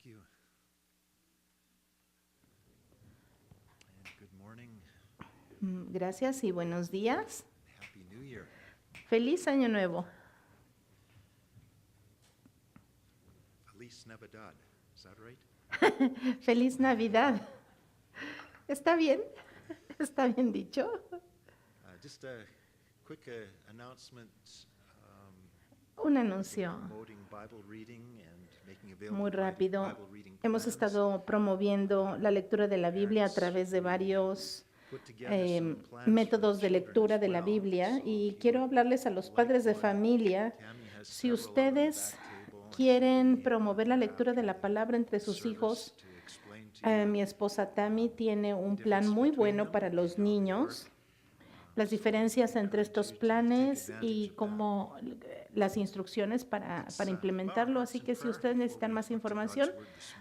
you. And good morning. Gracias y buenos días. Happy New Year. Feliz Año Nuevo. Feliz Navidad. Is that right? Feliz Navidad. ¿Está bien? ¿Está bien dicho? Just a quick announcement. Un anuncio Promoting Bible reading and making available muy rápido. Bible reading Hemos plans. estado promoviendo la lectura de la Biblia a través de varios Put together some plans for métodos the de children lectura as de la well. Biblia So y if you quiero would hablarles a los padres de like one, familia. Tammy has Si several on the ustedes back table, and quieren she'll be promover la lectura de after la the palabra entre sus service hijos, to explain to you mi esposa Tammy tiene un the plan difference muy between bueno them para los and how they niños, work. las So diferencias I entre encourage estos you to planes take advantage y of that. cómo las instrucciones para implementarlo. Así que si ustedes necesitan más información,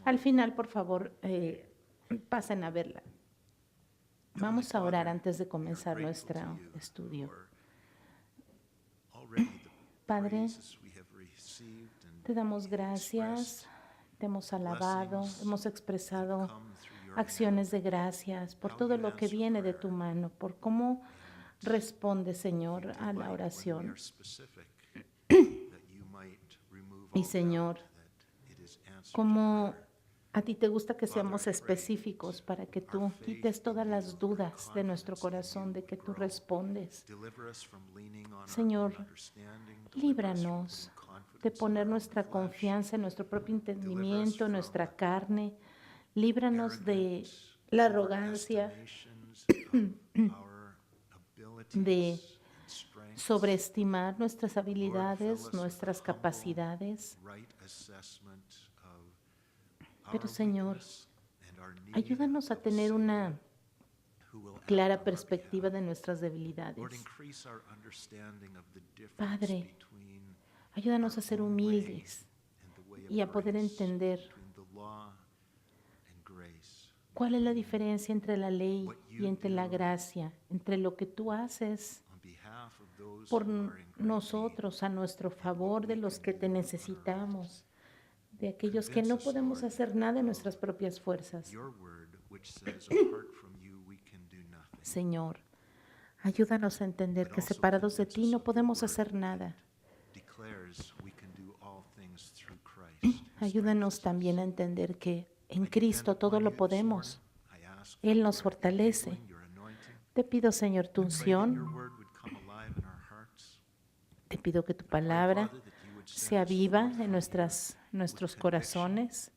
al final, por favor, pasen a verla. Vamos a orar antes de comenzar nuestro estudio. Padre, te damos gracias, te hemos alabado, hemos expresado acciones de gracias por todo lo que viene de tu mano, por cómo responde, Señor, a la oración. Y, Señor, como a ti te gusta que seamos específicos para que tú quites todas las dudas de nuestro corazón, de que tú respondes. Señor, líbranos de poner nuestra confianza en nuestro propio entendimiento, en nuestra carne. Líbranos de la arrogancia, de sobreestimar nuestras habilidades, nuestras capacidades. Pero, Señor, ayúdanos a tener una clara perspectiva de nuestras debilidades. Padre, ayúdanos a ser humildes y a poder entender cuál es la diferencia entre la ley y entre la gracia, entre lo que tú haces por nosotros, a nuestro favor, de los que te necesitamos, de aquellos que no podemos hacer nada en nuestras propias fuerzas. Señor, ayúdanos a entender que separados de ti no podemos hacer nada. Ayúdanos también a entender que en Cristo todo lo podemos. Él nos fortalece. Te pido, Señor, tu unción. Te pido que tu palabra sea viva en nuestros corazones.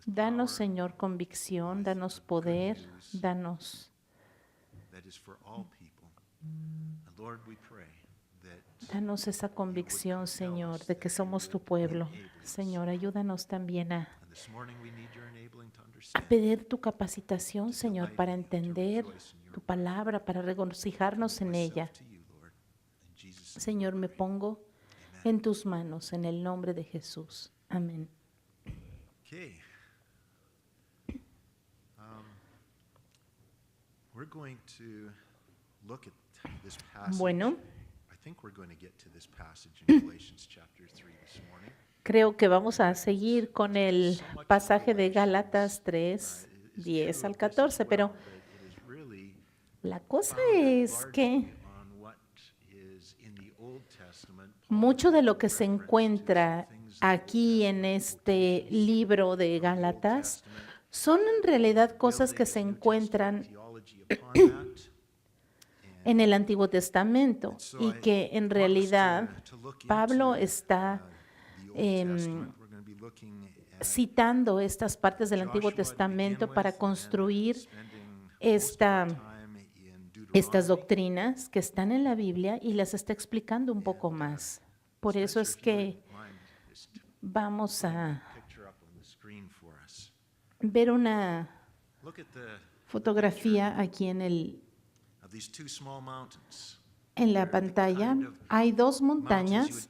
Danos, Señor, convicción, danos poder, danos esa convicción, Señor, de que somos tu pueblo. Señor, ayúdanos también a pedir tu capacitación, Señor, para entender tu palabra, para regocijarnos en ella. Señor, me pongo en tus manos, en el nombre de Jesús. Amén. Bueno, creo que vamos a seguir con el pasaje de Gálatas 3, 10 al 14, pero la cosa es que mucho de lo que se encuentra aquí en este libro de Gálatas son en realidad cosas que se encuentran en el Antiguo Testamento y que en realidad Pablo está citando estas partes del Antiguo Testamento para construir estas doctrinas que están en la Biblia y las está explicando un poco más. Por eso es que vamos a ver una fotografía aquí en la pantalla. Hay dos montañas.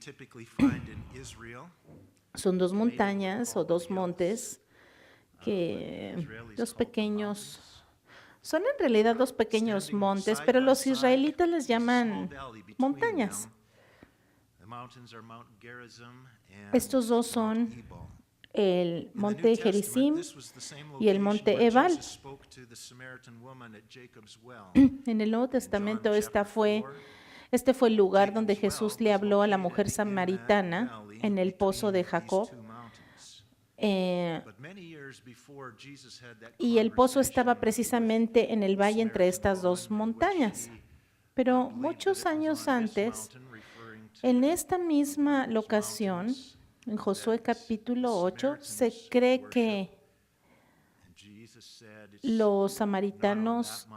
Son dos montañas o dos montes dos pequeños. Son en realidad dos pequeños montes, pero los israelitas les llaman montañas. Estos dos son el monte Gerizim y el monte Ebal. En el Nuevo Testamento este fue el lugar donde Jesús le habló a la mujer samaritana en el pozo de Jacob. Y el pozo estaba precisamente en el valle entre estas dos montañas. Pero muchos años antes, en esta misma locación, en Josué capítulo 8, se cree que los samaritanos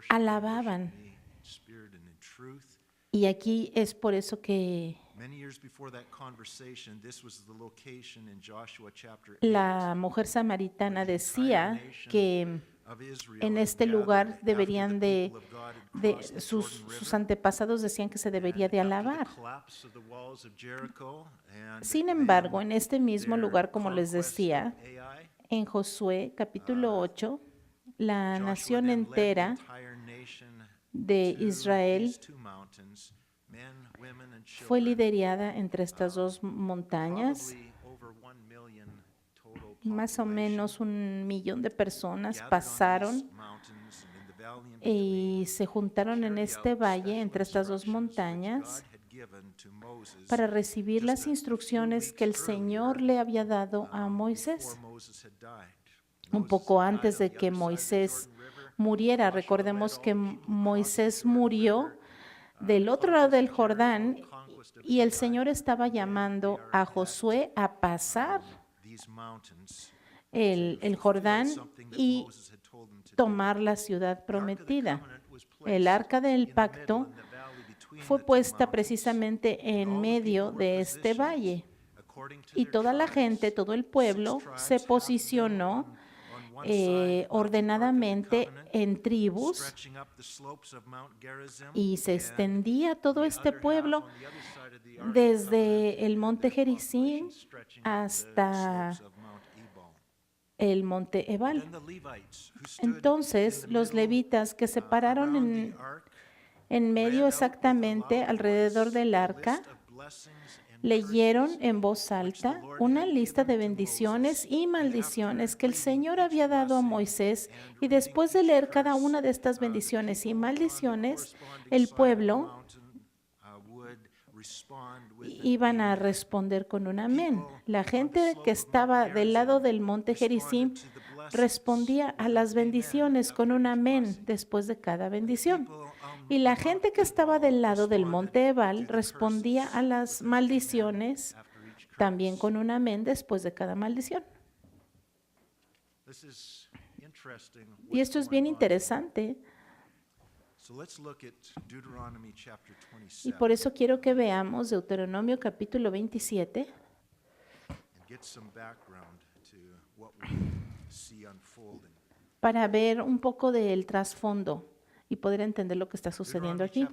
alababan. Y aquí es por eso que la mujer samaritana decía que en este lugar deberían sus antepasados decían que se debería de alabar. Sin embargo, en este mismo lugar, como les decía, en Josué capítulo 8, la nación entera de Israel fue liderada entre estas dos montañas. Más o menos 1 millón de personas pasaron y se juntaron en este valle entre estas dos montañas para recibir las instrucciones que el Señor le había dado a Moisés. Un poco antes de que Moisés muriera, recordemos que Moisés murió del otro lado del Jordán y el Señor estaba llamando a Josué a pasar el Jordán y tomar la ciudad prometida. El arca del pacto fue puesta precisamente en medio de este valle y toda la gente, todo el pueblo se posicionó ordenadamente en tribus y se extendía todo este pueblo desde el monte Gerizim hasta el monte Ebal. Entonces, los levitas que se pararon en medio exactamente alrededor del arca, leyeron en voz alta una lista de bendiciones y maldiciones que el Señor había dado a Moisés, y después de leer cada una de estas bendiciones y maldiciones, el pueblo iban a responder con un amén. La gente que estaba del lado del monte Gerizim respondía a las bendiciones con un amén después de cada bendición. Y la gente que estaba del lado del monte Ebal respondía a las maldiciones también con un amén después de cada maldición. Y esto es bien interesante. Y por eso quiero que veamos Deuteronomio capítulo 27 para ver un poco del trasfondo y poder entender lo que está sucediendo aquí.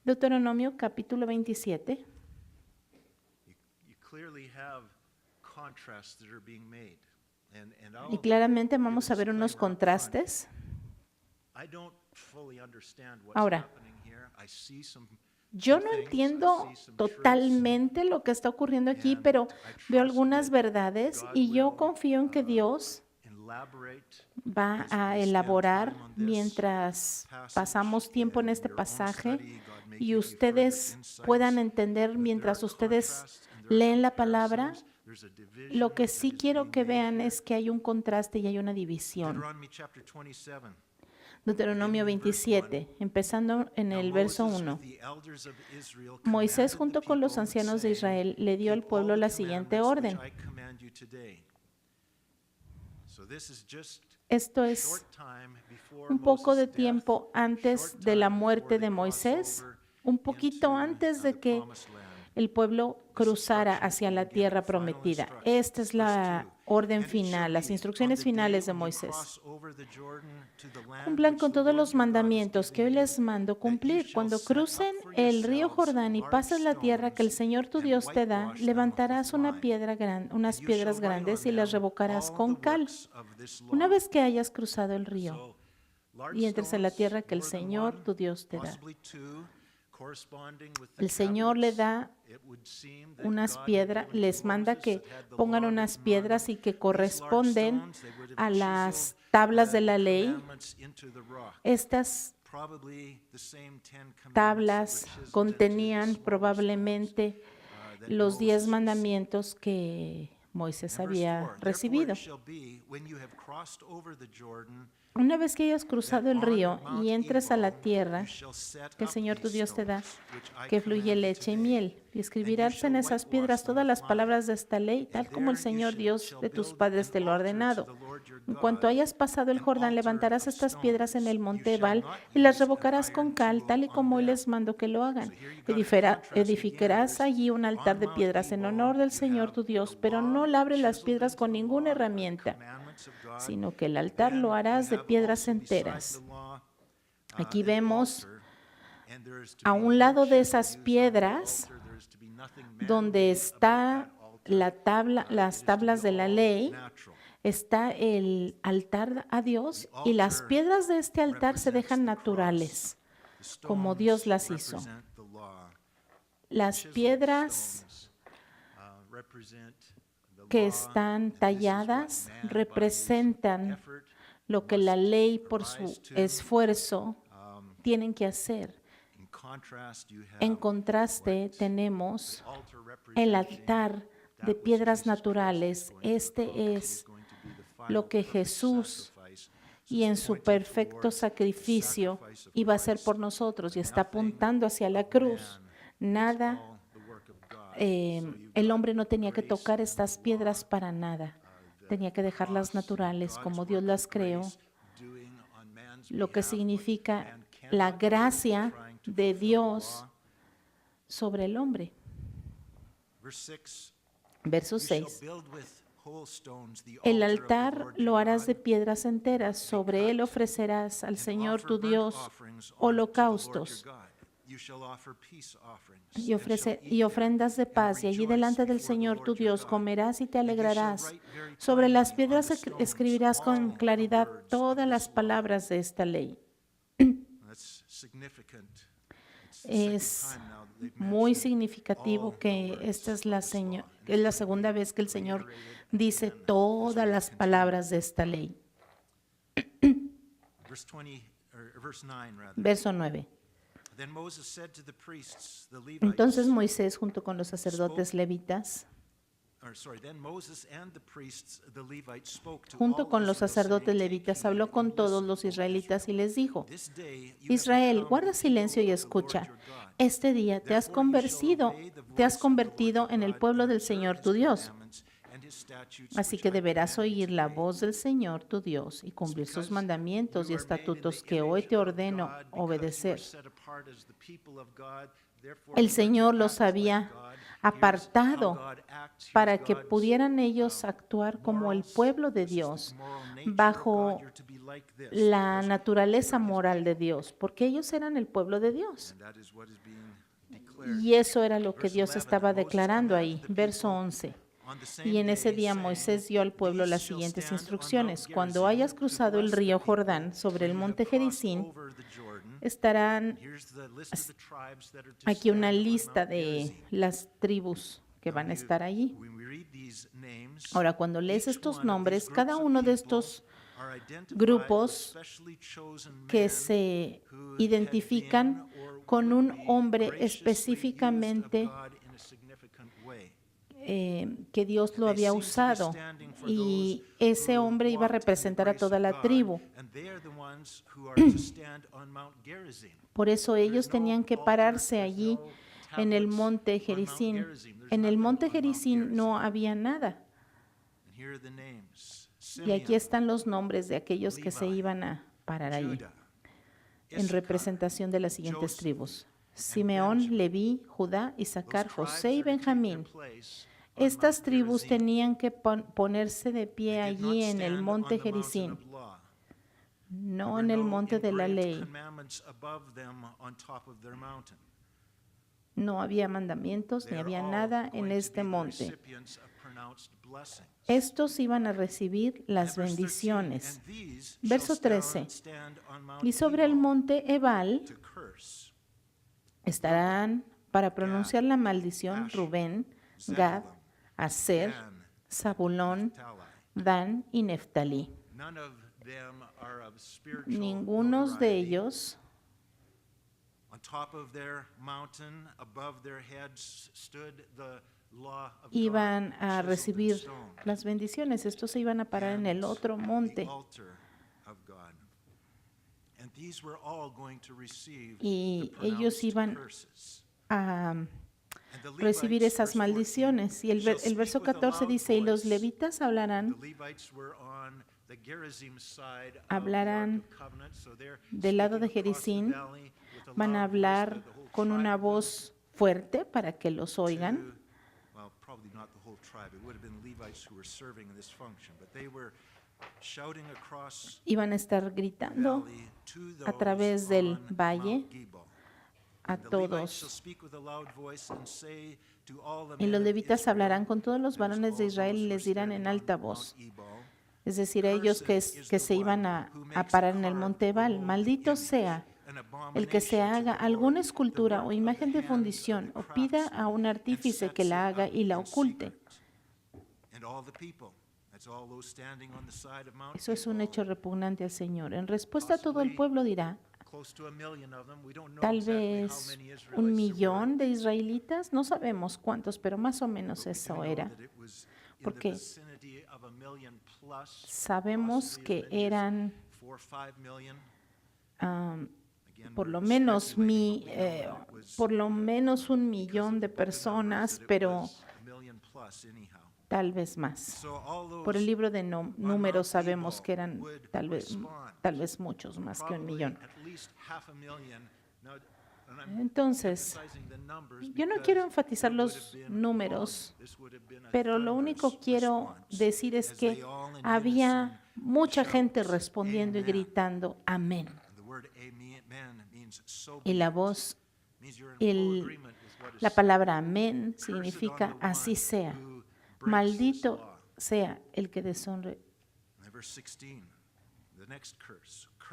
Deuteronomio capítulo 27. Y claramente vamos a ver unos contrastes. Ahora, yo no entiendo totalmente lo que está ocurriendo aquí, pero veo algunas verdades y yo confío en que Dios va a elaborar mientras pasamos tiempo en este pasaje y ustedes puedan entender mientras ustedes leen la palabra. Lo que sí quiero que vean es que hay un contraste y hay una división. Deuteronomio 27, empezando en el verso 1. Moisés, junto con los ancianos de Israel, le dio al pueblo la siguiente orden. Esto es un poco de tiempo antes de la muerte de Moisés, un poquito antes de que el pueblo cruzara hacia la tierra prometida. Esta es la orden final, las instrucciones finales de Moisés. Cumplan con todos los mandamientos que hoy les mando cumplir. Cuando crucen el río Jordán y pases la tierra que el Señor tu Dios te da, levantarás unas piedras grandes y las revocarás con cal. Una vez que hayas cruzado el río y entres en la tierra que el Señor tu Dios te da. El Señor le da unas piedras, les manda que pongan unas piedras y que corresponden a las tablas de la ley. Estas tablas contenían probablemente los 10 mandamientos que Moisés había recibido. Una vez que hayas cruzado el río y entres a la tierra que el Señor tu Dios te da, que fluye leche y miel, y escribirás en esas piedras todas las palabras de esta ley, tal como el Señor Dios de tus padres te lo ha ordenado. En cuanto hayas pasado el Jordán, levantarás estas piedras en el monte Ebal y las revocarás con cal, tal y como hoy les mando que lo hagan. Edificarás allí un altar de piedras en honor del Señor tu Dios, pero no labres las piedras con ninguna herramienta, sino que el altar lo harás de piedras enteras. Aquí vemos a un lado de esas piedras donde está las tablas de la ley, está el altar a Dios, y las piedras de este altar se dejan naturales, como Dios las hizo. Las piedras que están talladas representan lo que la ley por su esfuerzo tienen que hacer. En contraste, tenemos el altar de piedras naturales. Este es lo que Jesús y en su perfecto sacrificio iba a hacer por nosotros, y está apuntando hacia la cruz. Nada, el hombre no tenía que tocar estas piedras para nada. Tenía que dejarlas naturales como Dios las creó, lo que significa la gracia de Dios sobre el hombre. Verso 6. El altar lo harás de piedras enteras, sobre él ofrecerás al Señor tu Dios holocaustos y ofrendas de paz, y allí delante del Señor tu Dios comerás y te alegrarás. Sobre las piedras escribirás con claridad todas las palabras de esta ley. Es muy significativo que esta es la segunda vez que el Señor dice todas las palabras de esta ley. Verso 9. Entonces Moisés, junto con los sacerdotes levitas, habló con todos los israelitas y les dijo: Israel, guarda silencio y escucha. Este día te has convertido en el pueblo del Señor tu Dios. Así que deberás oír la voz del Señor tu Dios y cumplir sus mandamientos y estatutos que hoy te ordeno obedecer. El Señor los había apartado para que pudieran ellos actuar como el pueblo de Dios, bajo la naturaleza moral de Dios, porque ellos eran el pueblo de Dios. Y eso era lo que Dios estaba declarando ahí. Verso 11. Y en ese día Moisés dio al pueblo las siguientes instrucciones: cuando hayas cruzado el río Jordán sobre el monte Gerizim, estarán aquí una lista de las tribus que van a estar allí. Ahora, cuando lees estos nombres, cada uno de estos grupos que se identifican con un hombre específicamente que Dios lo había usado, y ese hombre iba a representar a toda la tribu. Por eso ellos tenían que pararse allí en el monte Gerizim. En el monte Gerizim no había nada. Y aquí están los nombres de aquellos que se iban a parar allí, en representación de las siguientes tribus: Simeón, Leví, Judá, Isaacar, José y Benjamín. Estas tribus tenían que ponerse de pie allí en el monte Gerizim, no en el monte de la ley. No había mandamientos ni había nada en este monte. Estos iban a recibir las bendiciones. Verso 13. Y sobre el monte Ebal Estarán para pronunciar la maldición Ash, Rubén, Gad, Zebulun, Aser, Dan, Zabulón, Naphtali. Dan y Neftalí. None of them are of spiritual Ningunos de notoriety. ellos On top of their mountain, above their heads, stood the law of iban God, a chiseled in recibir stone, las bendiciones. Estos se iban a parar en el and otro the monte altar of God. And these were all going to receive y the ellos pronounced iban curses. a And the recibir Levites, esas verse 14, maldiciones. Y el shall verso speak with a 14 loud dice, y los voice. levitas The hablarán Levites were on the Gerizim side of the Ark Hablarán of Covenant, so they're del lado de speaking across the Gerizim, valley with a van a loud voice hablar that the whole con tribe una of them voz fuerte para que los oigan. to, well, probably not the whole tribe. It would have been Levites who were serving in this function, but they were shouting across Iban a estar the gritando valley to a those través del on valle Mount Gebal. a And the Levites shall todos. speak with a loud voice and say to all the Y men los of levitas Israel, hablarán con todos los that is, varones de all Israel those y who are les dirán en standing on alta Mount voz. Ebal, Es decir, ellos que se iban a parar en el monte Ebal, maldito sea el que se haga alguna escultura o imagen de fundición o pida a un artífice que la haga y la oculte. Eso es un hecho repugnante al Señor. En respuesta, todo el pueblo dirá, tal vez 1,000,000 de israelitas, no sabemos cuántos, pero más o menos eso era. Porque sabemos que eran por lo menos 1,000,000 de personas, pero tal vez más. Por el libro de Números sabemos que eran tal vez muchos más que 1,000,000. Entonces, yo no quiero enfatizar los números, pero lo único que quiero decir es que había mucha gente respondiendo y gritando amén. Y la voz, la palabra amén significa así sea. Maldito sea el que deshonre.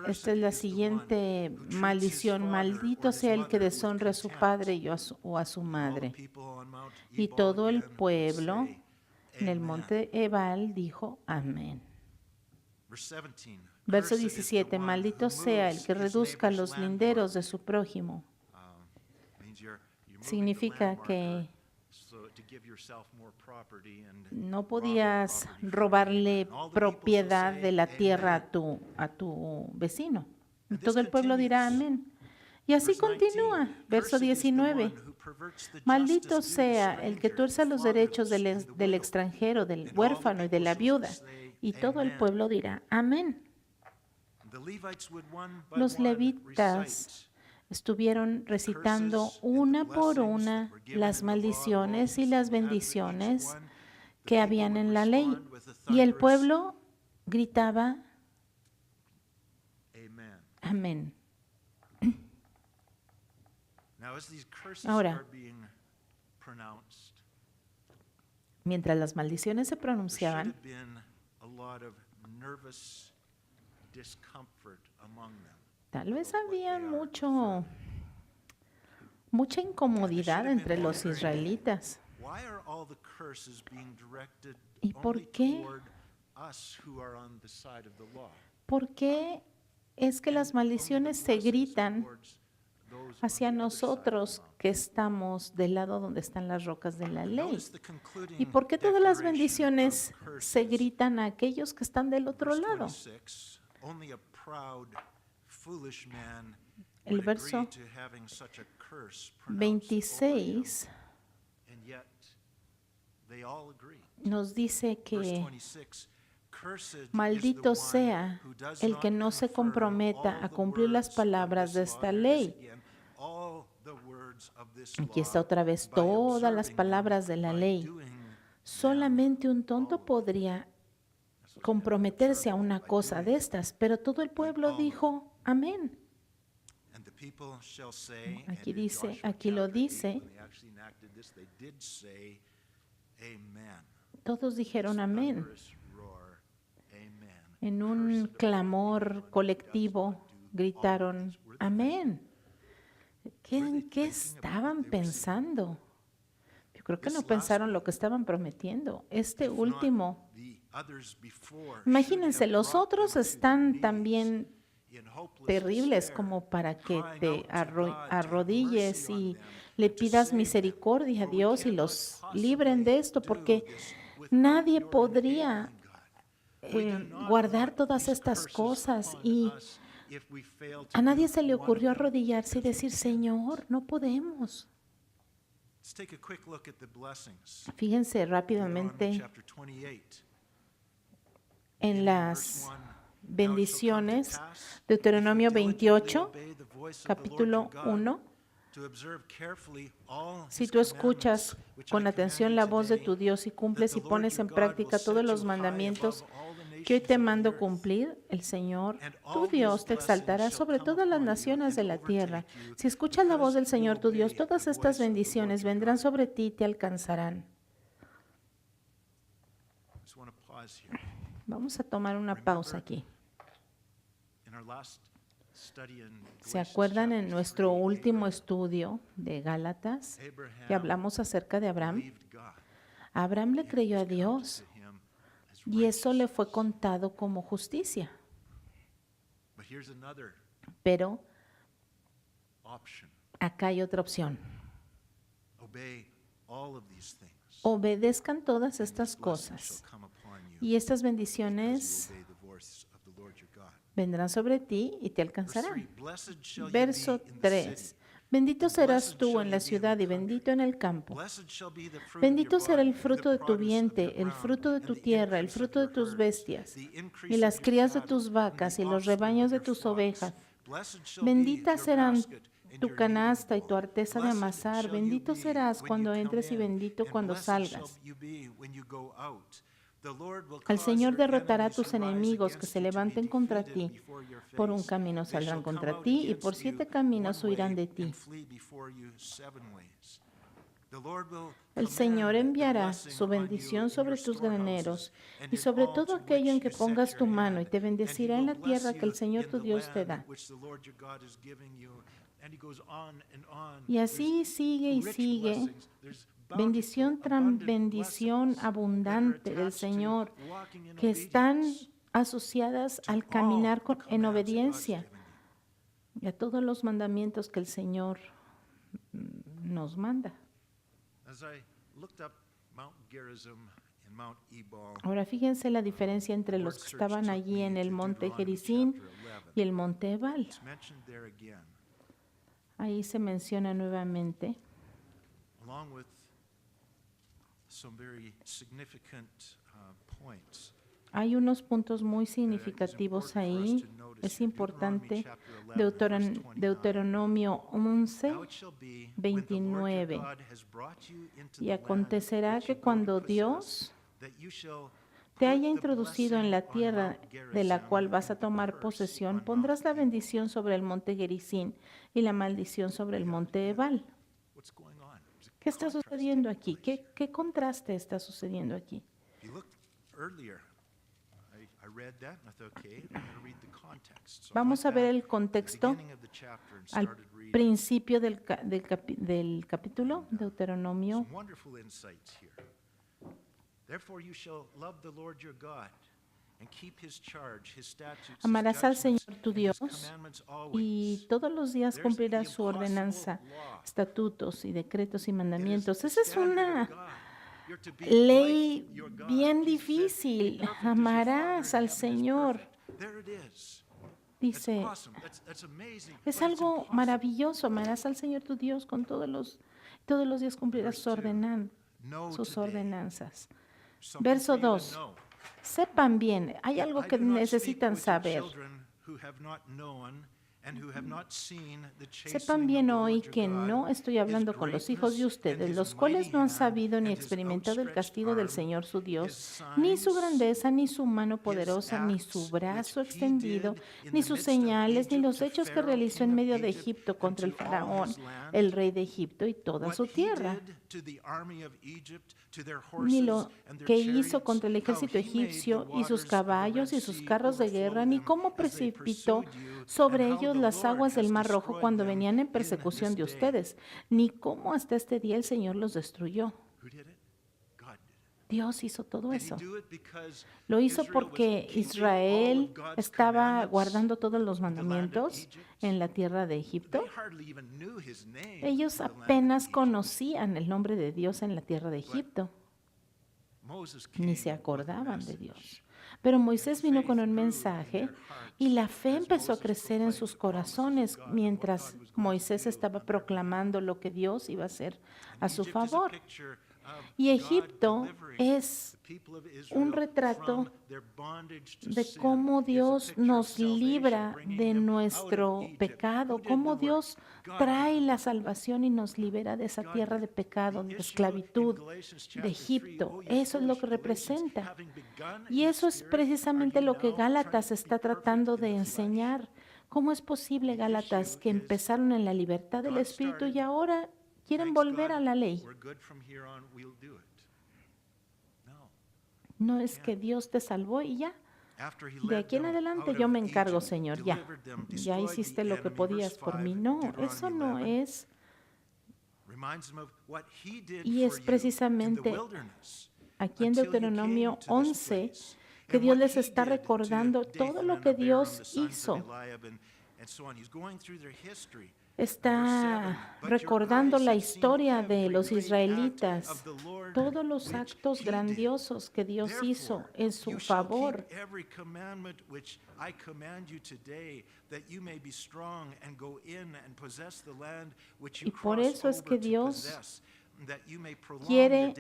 Esta es la siguiente maldición. Maldito sea el que deshonre a su padre o a su madre. Y todo el pueblo en el monte Ebal dijo amén. Verso 17. Maldito sea el que reduzca los linderos de su prójimo. Significa que no podías robarle propiedad de la tierra a tu vecino. Y todo el pueblo dirá amén. Y así continúa. Verso 19. Maldito sea el que tuerza los derechos del extranjero, del huérfano y de la viuda. Y todo el pueblo dirá amén. Los levitas estuvieron recitando una por una las maldiciones y las bendiciones que habían en la ley. Y el pueblo gritaba amén. Ahora, mientras las maldiciones se pronunciaban, tal vez había mucha incomodidad entre los israelitas. ¿Y por qué? ¿Por qué es que las maldiciones se gritan hacia nosotros que estamos del lado donde están las rocas de la ley? ¿Y por qué todas las bendiciones se gritan a aquellos que están del otro lado? El verso 26 nos dice que maldito sea el que no se comprometa a cumplir las palabras de esta ley. Aquí está otra vez todas las palabras de la ley. Solamente un tonto podría comprometerse a una cosa de estas, pero todo el pueblo dijo amén. Aquí lo dice, todos dijeron amén. En un clamor colectivo gritaron amén. ¿En qué estaban pensando? Yo creo que no pensaron lo que estaban prometiendo. Este último, imagínense, los otros están también terribles como para que te arrodilles y le pidas misericordia a Dios y los libren de esto, porque nadie podría guardar todas estas cosas y a nadie se le ocurrió arrodillarse y decir, Señor, no podemos. Fíjense rápidamente en las bendiciones. Deuteronomio 28, capítulo 1. Si tú escuchas con atención la voz de tu Dios y cumples y pones en práctica todos los mandamientos que hoy te mando cumplir, el Señor, tu Dios, te exaltará sobre todas las naciones de la tierra. Si escuchas la voz del Señor, tu Dios, todas estas bendiciones vendrán sobre ti y te alcanzarán. Vamos a tomar una pausa aquí. ¿Se acuerdan en nuestro último estudio de Gálatas que hablamos acerca de Abraham? Abraham le creyó a Dios y eso le fue contado como justicia. Pero acá hay otra opción. Obedezcan todas estas cosas y estas bendiciones vendrán sobre ti y te alcanzarán. Verso 3. Bendito serás tú en la ciudad y bendito en el campo. Bendito será el fruto de tu vientre, el fruto de tu tierra, el fruto de tus bestias, y las crías de tus vacas y los rebaños de tus ovejas. Benditas serán tu canasta y tu arteza de amasar. Bendito serás cuando entres y bendito cuando salgas. El Señor derrotará a tus enemigos que se levanten contra ti. Por un camino saldrán contra ti y por 7 caminos huirán de ti. El Señor enviará su bendición sobre tus graneros y sobre todo aquello en que pongas tu mano y te bendecirá en la tierra que el Señor tu Dios te da. Y así sigue y sigue. Bendición tras bendición abundante del Señor que están asociadas al caminar en obediencia y a todos los mandamientos que el Señor nos manda. Ahora fíjense la diferencia entre los que estaban allí en el monte Gerizim y el monte Ebal. Ahí se menciona nuevamente. Hay unos puntos muy significativos ahí. Es importante. Deuteronomio 11, 29. Y acontecerá que cuando Dios te haya introducido en la tierra de la cual vas a tomar posesión, pondrás la bendición sobre el monte Gerizim y la maldición sobre el monte Ebal. ¿Qué está sucediendo aquí? ¿Qué contraste está sucediendo aquí? Vamos a ver el contexto al principio del capítulo, Deuteronomio. Amarás al Señor tu Dios y todos los días cumplirás su ordenanza, estatutos y decretos y mandamientos. Esa es una ley bien difícil. Amarás al Señor. Dice, es algo maravilloso. Amarás al Señor tu Dios con todos los días cumplirás sus ordenanzas. Verso 2. Sepan bien, hay algo que necesitan saber. Sepan bien hoy que no estoy hablando con los hijos de ustedes, los cuales no han sabido ni experimentado el castigo del Señor su Dios, ni su grandeza, ni su mano poderosa, ni su brazo extendido, ni sus señales, ni los hechos que realizó en medio de Egipto contra el faraón, el rey de Egipto y toda su tierra, ni lo que hizo contra el ejército egipcio y sus caballos y sus carros de guerra, ni cómo precipitó sobre ellos ellos las aguas del Mar Rojo cuando venían en persecución de ustedes, ni cómo hasta este día el Señor los destruyó. Who did it? God did it. Dios hizo todo Did he eso. do it because Lo hizo Israel was porque keeping all Israel of God's estaba commandments guardando todos los in the land of mandamientos Egypt? en la tierra de Egipto. They hardly even knew his name Ellos in the land of apenas Egypt. conocían el nombre de Dios en la tierra de Egipto, Moses ni came se with a acordaban de message. Dios. Pero Moisés vino con un mensaje y la fe empezó a crecer en sus corazones mientras Moisés estaba proclamando lo que Dios iba a hacer a su Egypt is a favor. picture of Y God Egipto delivering es the people of un Israel retrato from their bondage to de sin. cómo It's a Dios picture of nos salvation, libra bringing de them out of nuestro Egypt. pecado, Who did cómo the work? Dios God trae did. la salvación y nos libera de esa God tierra did. de pecado, The de issue esclavitud in Galatians de chapter 3, Egipto. "Oh, you Eso es lo foolish que Galatians, representa. having begun Y in the eso es Spirit, precisamente are you lo que now Gálatas trying to be está perfect tratando in de the flesh?" enseñar. ¿Cómo es posible, Gálatas, que empezaron en la libertad del God Espíritu y started. ahora quieren Thanks volver God, a la ley? we're good from here on, we'll do it. No. No es que Dios te salvó y ya. After he De led aquí en them adelante out yo of me encargo, Egypt, Señor, ya. delivered them, Ya destroyed hiciste the lo que enemy, podías verse por mí. 5, No, Deuteronomy eso no 11, es. reminds them of what he did Y es for you in the precisamente wilderness aquí en until you Deuteronomio came to this 11 place. que And Dios what les he está did to recordando todo Dathan lo and que Abiram, Dios the sons of hizo. Eliab, and so on. He's going through their history. Está recordando la historia de los israelitas, todos los actos grandiosos que Dios hizo en su favor. Y por eso es que Dios quiere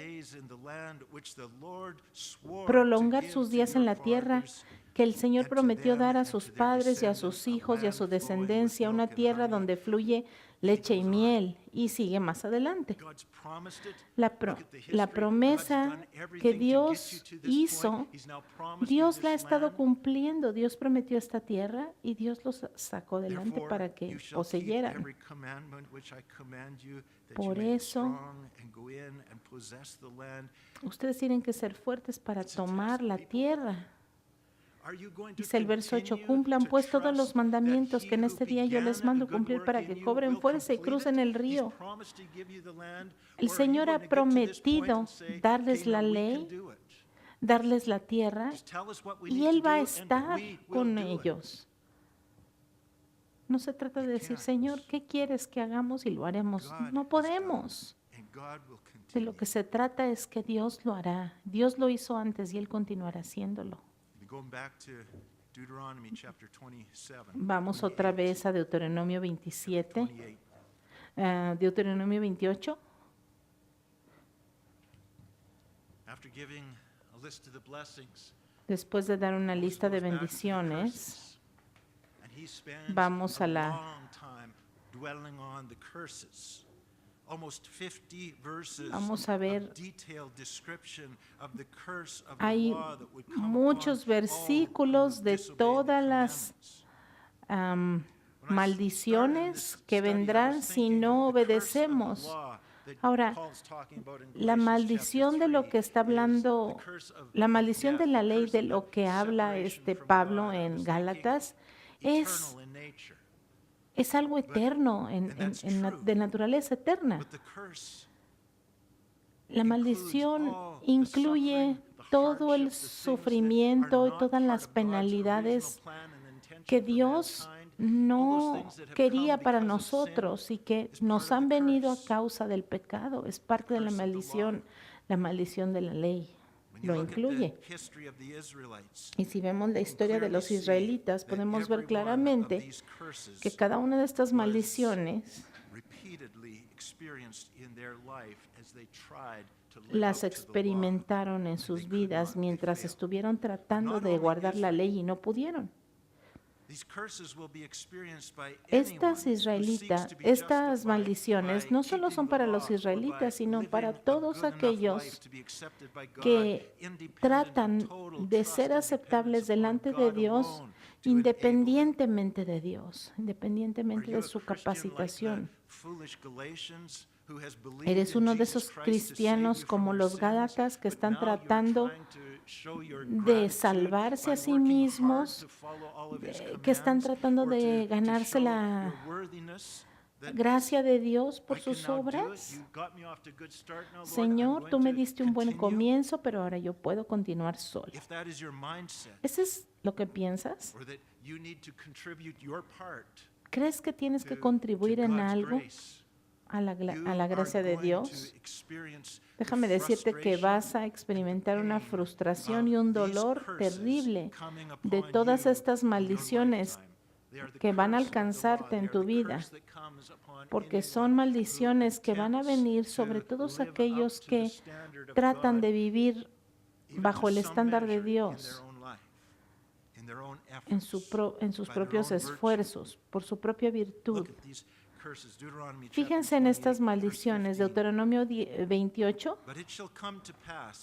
prolongar sus días en la tierra que el Señor prometió dar a sus padres y a sus hijos y a su descendencia, una tierra donde fluye leche y miel, y sigue más adelante. La promesa que Dios hizo, Dios la ha estado cumpliendo. Dios prometió esta tierra y Dios los sacó adelante para que poseyeran. Por eso, ustedes tienen que ser fuertes para tomar la tierra. Dice el verso 8, cumplan pues todos los mandamientos que en este día yo les mando cumplir para que cobren fuerza y crucen el río. El Señor ha prometido darles la ley, darles la tierra, y Él va a estar con ellos. No se trata de decir, Señor, ¿qué quieres que hagamos? Y lo haremos. No podemos. De lo que se trata es que Dios lo hará. Dios lo hizo antes y Él continuará haciéndolo. Vamos otra vez a Deuteronomio 27, Deuteronomio 28. Después de dar una lista de bendiciones, vamos a Vamos a ver, hay muchos versículos de todas las maldiciones que vendrán si no obedecemos. Ahora, la maldición de lo que está hablando, la maldición de la ley de lo que habla Pablo en Gálatas es algo eterno, de naturaleza eterna. La maldición incluye todo el sufrimiento y todas las penalidades que Dios no quería para nosotros y que nos han venido a causa del pecado. Es parte de la maldición de la ley. Lo incluye. Y si vemos la historia de los israelitas, podemos ver claramente que cada una de estas maldiciones las experimentaron en sus vidas mientras estuvieron tratando de guardar la ley y no pudieron. Estas maldiciones no solo son para los israelitas, sino para todos aquellos que tratan de ser aceptables delante de Dios independientemente de Dios, independientemente de su capacitación. ¿Eres uno de esos cristianos como los Gálatas que están tratando de salvarse a sí mismos, que están tratando de ganarse la gracia de Dios por sus obras. Señor, tú me diste un buen comienzo, pero ahora yo puedo continuar solo. ¿Ese es lo que piensas? ¿Crees que tienes que contribuir en algo a la gracia de Dios? Déjame decirte que vas a experimentar una frustración y un dolor terrible de todas estas maldiciones que van a alcanzarte en tu vida, porque son maldiciones que van a venir sobre todos aquellos que tratan de vivir bajo el estándar de Dios en sus propios esfuerzos, por su propia virtud. Fíjense en estas maldiciones, Deuteronomio 28,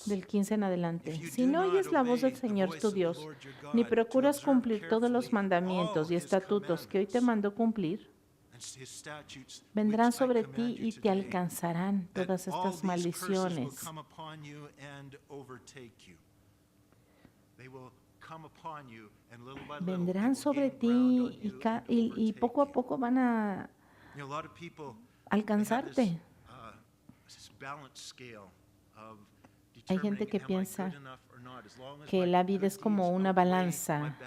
del 15 en adelante. Si no oyes la voz del Señor tu Dios, ni procuras cumplir todos los mandamientos y estatutos que hoy te mando cumplir, vendrán sobre ti y te alcanzarán todas estas maldiciones. Vendrán sobre ti y poco a poco van a alcanzarte. Hay gente que piensa que la vida es como una balanza.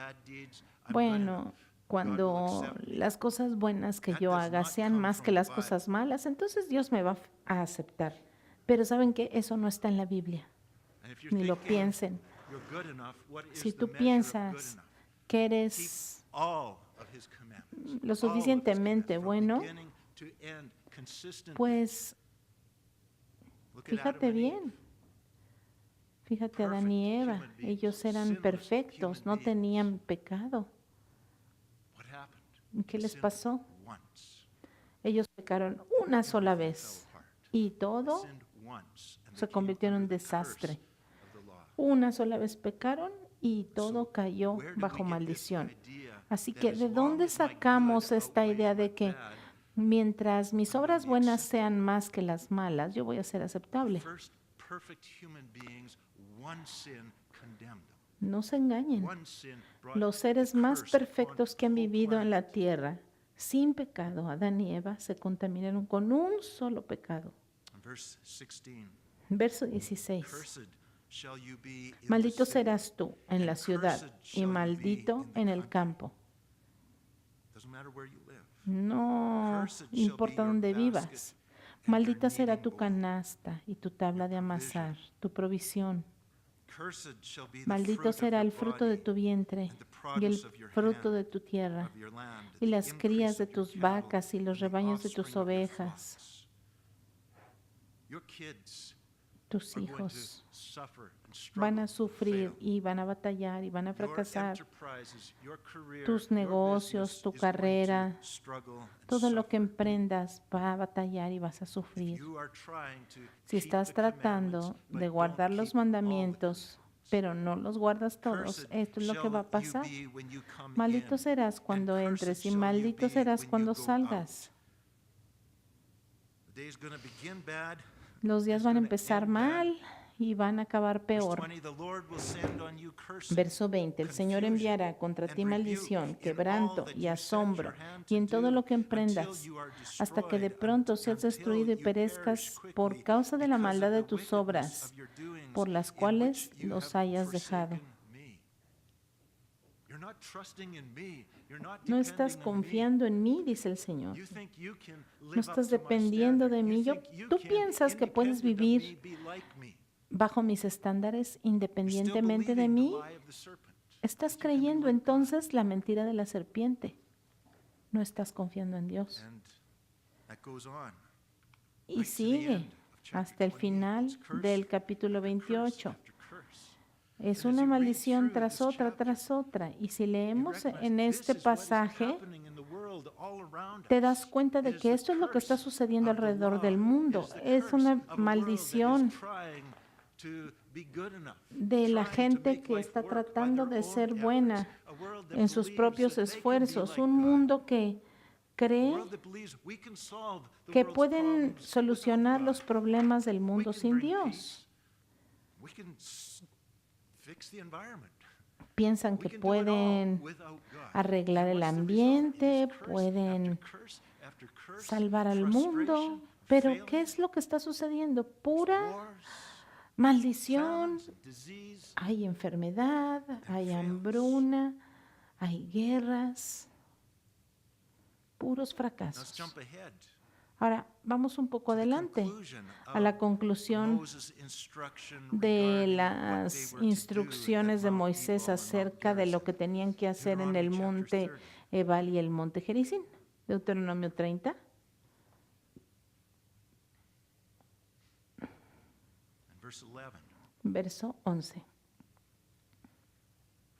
Bueno, cuando las cosas buenas que yo haga sean más que las cosas malas, entonces Dios me va a aceptar. Pero ¿saben qué? Eso no está en la Biblia. Ni lo piensen. Si tú piensas que eres lo suficientemente bueno, pues fíjate bien. Fíjate, Adán y Eva, ellos eran perfectos, no tenían pecado. ¿Qué les pasó? Ellos pecaron una sola vez y todo se convirtió en un desastre. Una sola vez pecaron y todo cayó bajo maldición. Así que, ¿de dónde sacamos esta idea de que mientras mis obras buenas sean más que las malas, yo voy a ser aceptable? No se engañen. Los seres más perfectos que han vivido en la tierra, sin pecado, Adán y Eva, se contaminaron con un solo pecado. Verso 16. Maldito serás tú en la ciudad y maldito en el campo. No importa dónde vivas. Maldita será tu canasta y tu tabla de amasar, tu provisión. Maldito será el fruto de tu vientre y el fruto de tu tierra y las crías de tus vacas y los rebaños de tus ovejas. Tus hijos van a sufrir y van a batallar y van a fracasar. Tus negocios, tu carrera, todo lo que emprendas va a batallar y vas a sufrir. Si estás tratando de guardar los mandamientos, pero no los guardas todos, esto es lo que va a pasar. Maldito serás cuando entres y maldito serás cuando salgas. Los días van a empezar mal y van a acabar peor. Verso 20. El Señor enviará contra ti maldición, quebranto y asombro, y en todo lo que emprendas, hasta que de pronto seas destruido y perezcas por causa de la maldad de tus obras, por las cuales los hayas dejado. No estás confiando en mí, dice el Señor. No estás dependiendo de mí. Tú piensas que puedes vivir bajo mis estándares independientemente de mí. Estás creyendo entonces la mentira de la serpiente. No estás confiando en Dios. Y sigue hasta el final del capítulo 28. Es una maldición tras otra. Y si leemos en este pasaje, te das cuenta de que esto es lo que está sucediendo alrededor del mundo. Es una maldición de la gente que está tratando de ser buena en sus propios esfuerzos. Un mundo que cree que pueden solucionar los problemas del mundo sin Dios. fix the environment. Piensan We que can do it all pueden without God. arreglar el And what's the result? It ambiente, is curse pueden after curse after curse, salvar al mundo, frustration, pero failure, ¿qué es lo que está sucediendo? Pura wars, maldición, famines, disease. hay enfermedad, hay hambruna, hay guerras, puros Now let's fracasos. jump ahead Ahora, vamos un poco to the adelante conclusion a la of conclusión Moses' instruction de regarding what las they were to do instrucciones de at Mount Moisés Ebal and Mount acerca de lo Gerizim. que tenían que hacer en el Deuteronomy chapter monte 30. Ebal y el monte Gerizim. Deuteronomio 30, And verse 11. verso 11.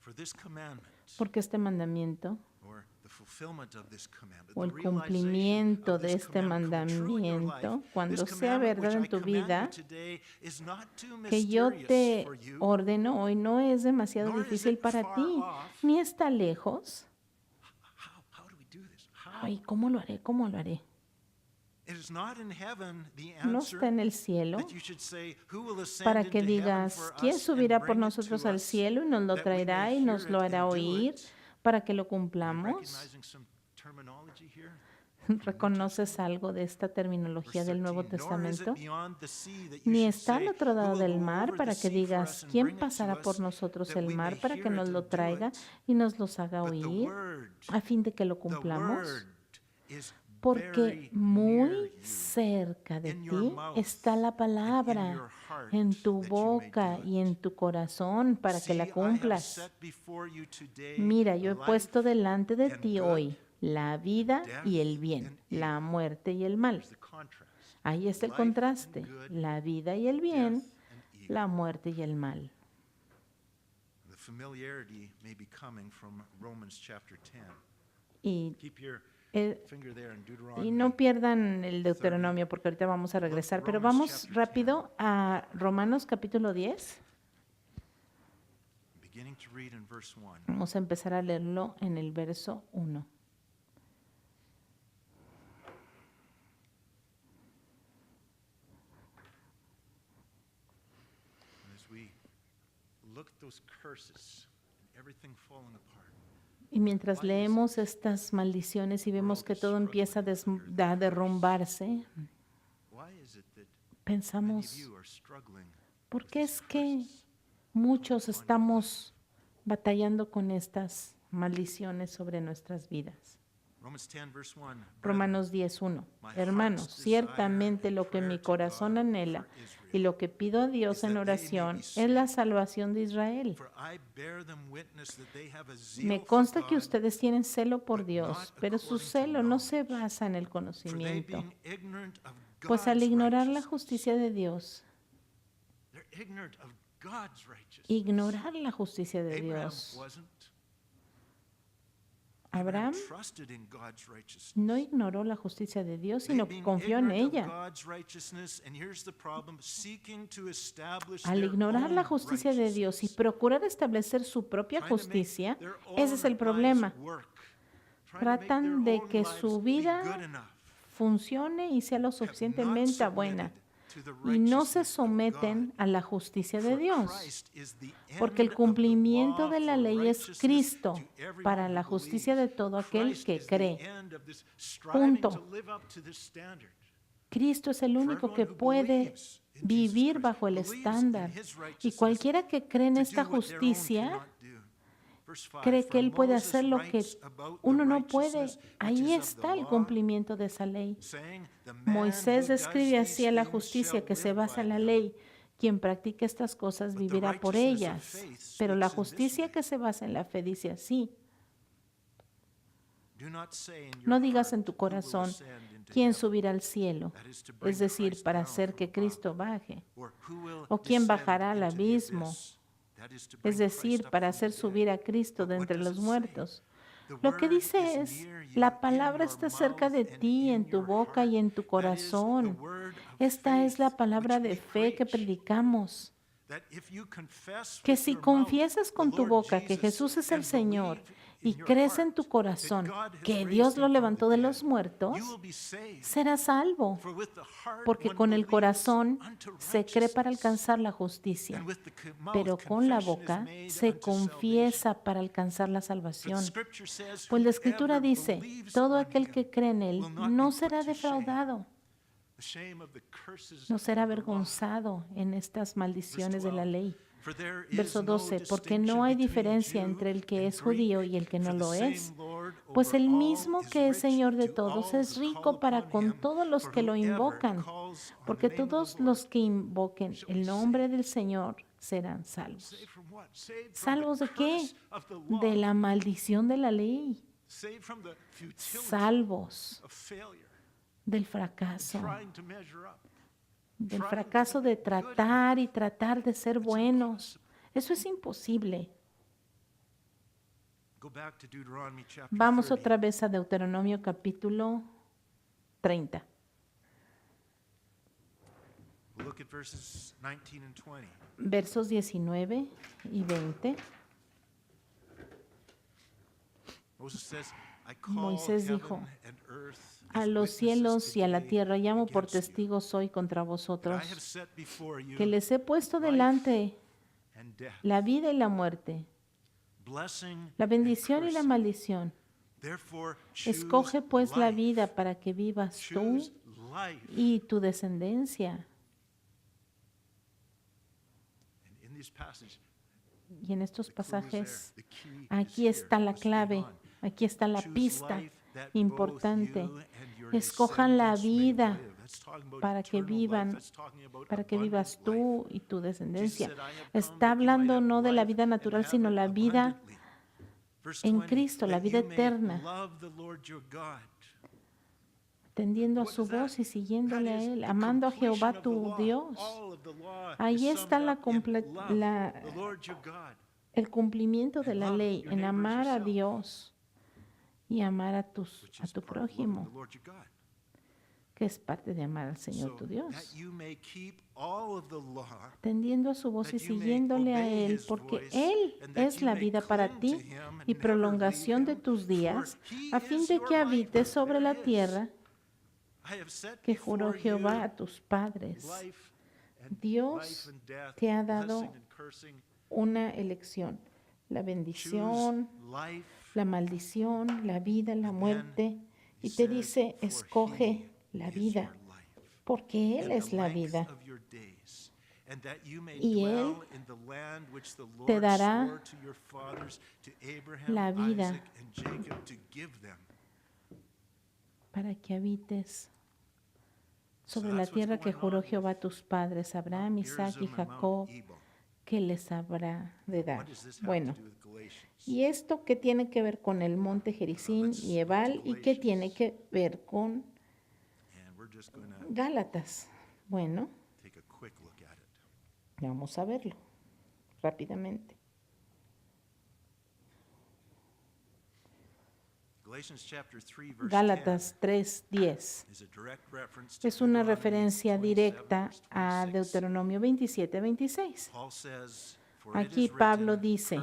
For this commandment, Porque este mandamiento or the fulfillment of this commandment, o the el realization cumplimiento of de this este commandment come true in your life, mandamiento, this cuando sea commandment verdad which en I tu command you vida, today is not too que yo mysterious te for you, ordeno hoy no es demasiado nor is difícil it para far ti, off. ni está lejos. How do we do this? How? Ay, ¿cómo lo haré? ¿Cómo lo haré? It is not in heaven the No answer está en el cielo that you should say, who will ascend para into que heaven digas, for ¿quién us subirá and por bring it nosotros to al us, cielo y nos lo that we may traerá y hear nos it lo hará and do oír it? para que lo Are you cumplamos? recognizing some terminology here? ¿Reconoces algo de esta terminología Verse del Nuevo 13, "Nor is it Testamento? beyond the sea that you Ni should está al say, otro lado who will del go mar over para the que sea for digas, us and ¿quién bring it to pasará por us, nosotros that el we may mar para que hear it nos and lo do traiga it? y nos los haga But the oír word, a fin de que lo the cumplamos? word is Porque very near muy you, cerca de in your ti mouth está la and in palabra your heart, en tu that you may boca do y it. en tu corazón para que See, la I have cumplas. set before you today Mira, yo he life puesto delante de and ti good, hoy la vida death y el bien, and la evil. muerte y el mal. There's the contrast. Ahí está el Life and contraste, good, la vida y el bien, death and evil. la muerte y el mal. The familiarity may be coming from Romans chapter 10. Y, Keep your eh, finger there in y Deuteronomy. no pierdan el Deuteronomio porque ahorita vamos a regresar, pero vamos rápido a Romanos capítulo 10. Beginning to read in verse 1. Vamos a empezar a leerlo en el verso 1. And as we look at those curses and everything falling apart, Y mientras leemos estas maldiciones y vemos que todo empieza a derrumbarse, why is it that many of pensamos, you are struggling ¿por with qué these es que curses? muchos estamos batallando con estas maldiciones sobre nuestras vidas? Romans 10 verse 1. Romanos 10:1. Hermanos, ciertamente lo que mi corazón anhela y lo que pido a Dios en oración es la salvación de Israel. For I bear them witness that they have a zeal Me for consta que God, ustedes tienen celo por Dios, pero su celo no se basa en el for they conocimiento, being ignorant of pues al God's ignorar la righteousness. justicia de Dios, They're ignorant of God's righteousness. ignorar la justicia de Abraham Dios. wasn't. Abraham trusted in God's righteousness. no ignoró la justicia de Dios, They sino being confió en ignorant of ella. God's righteousness, and here's the problem, seeking to establish Al their ignorar la own justicia de Dios y righteousness. procurar establecer su propia Trying to make justicia, their ese own es el lives problema. work. Trying to make Tratan their de own que lives su be vida good enough. funcione y sea lo Have not suficientemente buena, submitted to the y no se righteousness of someten God. a la justicia de For Dios, Christ is the porque el end of the cumplimiento law de la for ley es righteousness Cristo to everyone para who la justicia de believes. todo aquel Christ que is the cree. end of this striving Punto. to live up to this standard. Cristo es el único que puede vivir bajo el estándar, y cualquiera que cree en esta justicia cree que Él puede hacer lo que uno no puede. Ahí está el cumplimiento de esa ley. Moisés describe así a la justicia que se basa en la ley. Quien practica estas cosas vivirá por ellas. Pero la justicia que se basa en la fe dice así: no digas en tu corazón, ¿quién subirá al cielo? Es decir, para hacer que Cristo baje. ¿O quién bajará al abismo? Es decir, para hacer subir a Cristo de entre los muertos. Lo que dice es, la palabra está cerca de ti, en tu boca y en tu corazón. Esta es la palabra de fe que predicamos. Que si confiesas con tu boca que Jesús es el Señor y crees en tu corazón que Dios lo levantó de los muertos, serás salvo, porque con el corazón se cree para alcanzar la justicia, pero con la boca se confiesa para alcanzar la salvación. Pues la Escritura dice, todo aquel que cree en Él no será defraudado, no será avergonzado en estas maldiciones de la ley. Verso 12, porque no hay diferencia entre el que es judío y el que no lo es, pues el mismo que es Señor de todos es rico para con todos los que lo invocan, porque todos los que invoquen el nombre del Señor serán salvos. ¿Salvos de qué? De la maldición de la ley. Salvos del fracaso. Del fracaso de tratar y tratar de ser buenos. Eso es imposible. Vamos otra vez a Deuteronomio capítulo 30. Versos 19 y 20. Moisés dijo, a los cielos y a la tierra llamo por testigos hoy contra vosotros, que les he puesto delante la vida y la muerte, la bendición y la maldición. Escoge pues la vida para que vivas tú y tu descendencia. Y en estos pasajes, aquí está la clave, aquí está la pista importante. Escojan la vida para que vivan, para que vivas tú y tu descendencia. Está hablando no de la vida natural, sino la vida en Cristo, la vida eterna, atendiendo a su voz y siguiéndole a Él, amando a Jehová tu Dios. Ahí está el cumplimiento de la ley, en amar a Dios y amar a tu prójimo, que es parte de amar al Señor tu Dios. Atendiendo a su voz y siguiéndole a Él, porque Él es la vida para ti y prolongación de tus días, a fin de que habites sobre la tierra que juró Jehová a tus padres. Dios te ha dado una elección, la bendición, la maldición, la vida, la muerte, y te dice, escoge la vida, porque Él es la vida. Y Él te dará la vida para que habites sobre la tierra que juró Jehová a tus padres, Abraham, Isaac y Jacob, que les habrá de dar. Bueno, ¿y esto qué tiene que ver con el monte Gerizim y Ebal y qué tiene que ver con Gálatas? Bueno, vamos a verlo rápidamente. Gálatas 3:10 es una referencia directa a Deuteronomio 27:26. Aquí Pablo dice,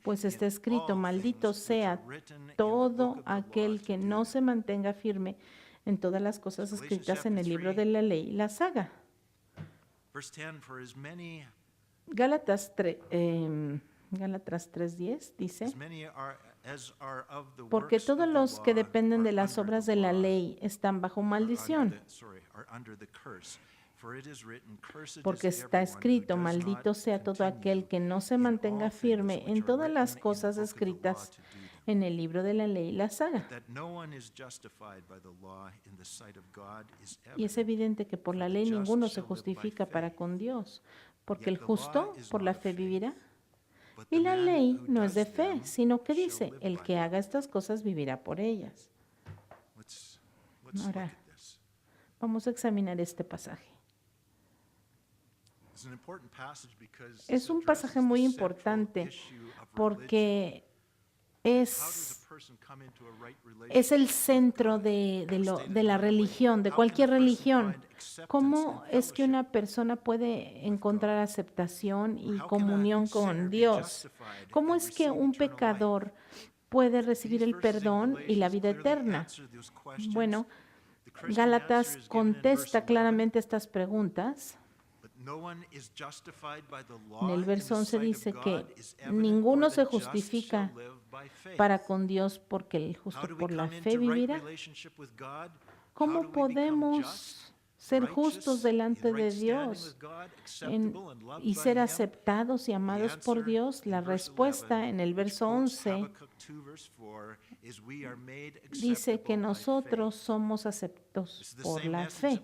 pues está escrito, maldito sea todo aquel que no se mantenga firme en todas las cosas escritas en el libro de la ley y las haga. Gálatas 3:10 dice, porque todos los que dependen de las obras de la ley están bajo maldición. Porque está escrito, maldito sea todo aquel que no se mantenga firme en todas las cosas escritas en el libro de la ley y las haga. Y es evidente que por la ley ninguno se justifica para con Dios, porque el justo por la fe vivirá. Y la ley no es de fe, sino que dice, el que haga estas cosas vivirá por ellas. Ahora, vamos a examinar este pasaje. Es un pasaje muy importante porque es el centro de la religión, de cualquier religión. ¿Cómo es que una persona puede encontrar aceptación y comunión con Dios? ¿Cómo es que un pecador puede recibir el perdón y la vida eterna? Bueno, Gálatas contesta claramente estas preguntas. En el verso 11 dice que ninguno se justifica para con Dios porque el justo por la fe vivirá. ¿Cómo podemos ser justos delante de Dios y ser aceptados y amados por Dios? La respuesta en el verso 11 dice que nosotros somos aceptos por la fe.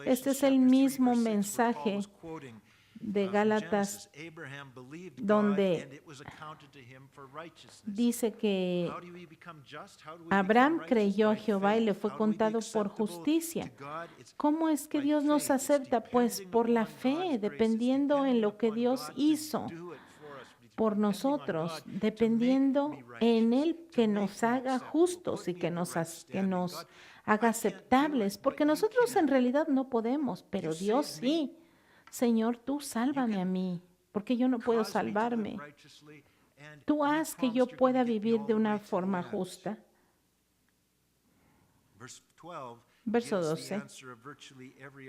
Este es el mismo mensaje de Gálatas, donde dice que Abraham creyó a Jehová y le fue contado por justicia. ¿Cómo es que Dios nos acepta? Pues por la fe, dependiendo en lo que Dios hizo por nosotros, dependiendo en Él que nos haga justos y que nos haga aceptables, porque nosotros en realidad no podemos, pero Dios sí. Señor, tú sálvame a mí, porque yo no puedo salvarme. Tú haz que yo pueda vivir de una forma justa. Verso 12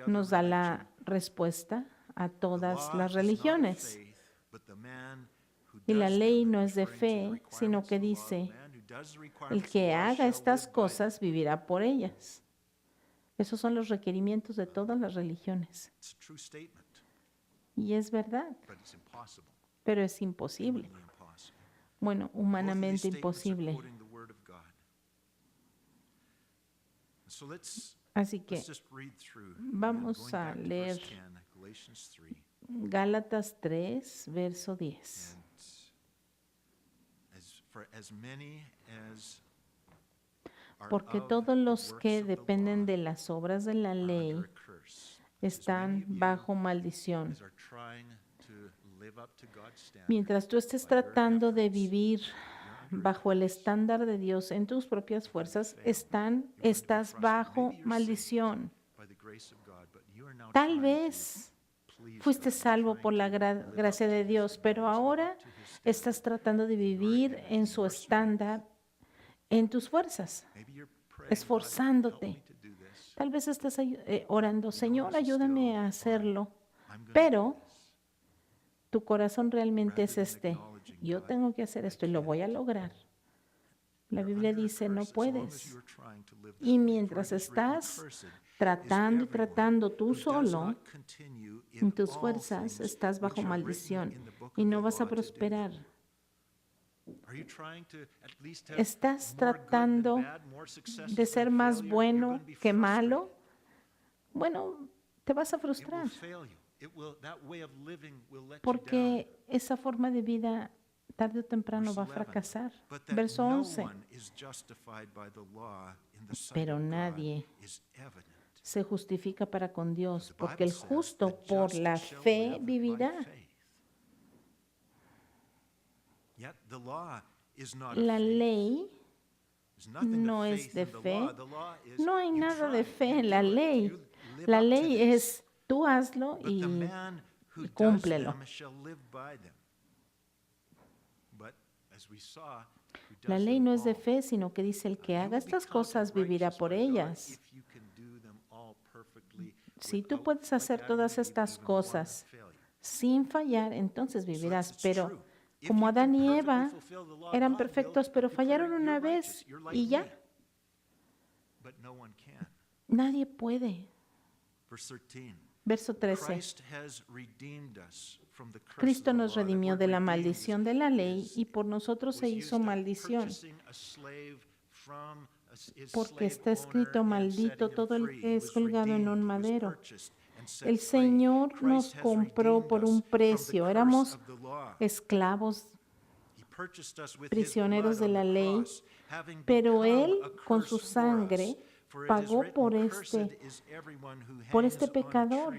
nos da la respuesta a todas las religiones. Y la ley no es de fe, sino que dice, el que haga estas cosas vivirá por ellas. Esos son los requerimientos de todas las religiones. Y es verdad, pero es imposible. Bueno, humanamente imposible. Así que vamos a leer Gálatas 3, verso 10. Porque todos los que dependen de las obras de la ley están bajo maldición. Mientras tú estés tratando de vivir bajo el estándar de Dios en tus propias fuerzas, estás bajo maldición. Tal vez fuiste salvo por la gracia de Dios, pero ahora estás tratando de vivir en su estándar en tus fuerzas, esforzándote. Tal vez estás orando, Señor, ayúdame a hacerlo, pero tu corazón realmente es yo tengo que hacer esto y lo voy a lograr. La Biblia dice, no puedes. Y mientras estás tratando tú solo, en tus fuerzas, estás bajo maldición y no vas a prosperar. ¿Estás tratando de ser más bueno que malo? Bueno, te vas a frustrar. Porque esa forma de vida tarde o temprano va a fracasar. Verso 11. Pero nadie se justifica para con Dios, porque el justo por la fe vivirá. La ley no es de fe. No hay nada de fe en la ley. La ley es tú hazlo y cúmplelo. La ley no es de fe, sino que dice el que haga estas cosas vivirá por ellas. Si tú puedes hacer todas estas cosas sin fallar, entonces vivirás. Pero como Adán y Eva eran perfectos, pero fallaron una vez y ya. Nadie puede. Verso 13. Cristo nos redimió de la maldición de la ley y por nosotros se hizo maldición. Porque está escrito, maldito todo el que es colgado en un madero. El Señor nos compró por un precio. Éramos esclavos, prisioneros de la ley, pero Él con su sangre pagó por este pecador.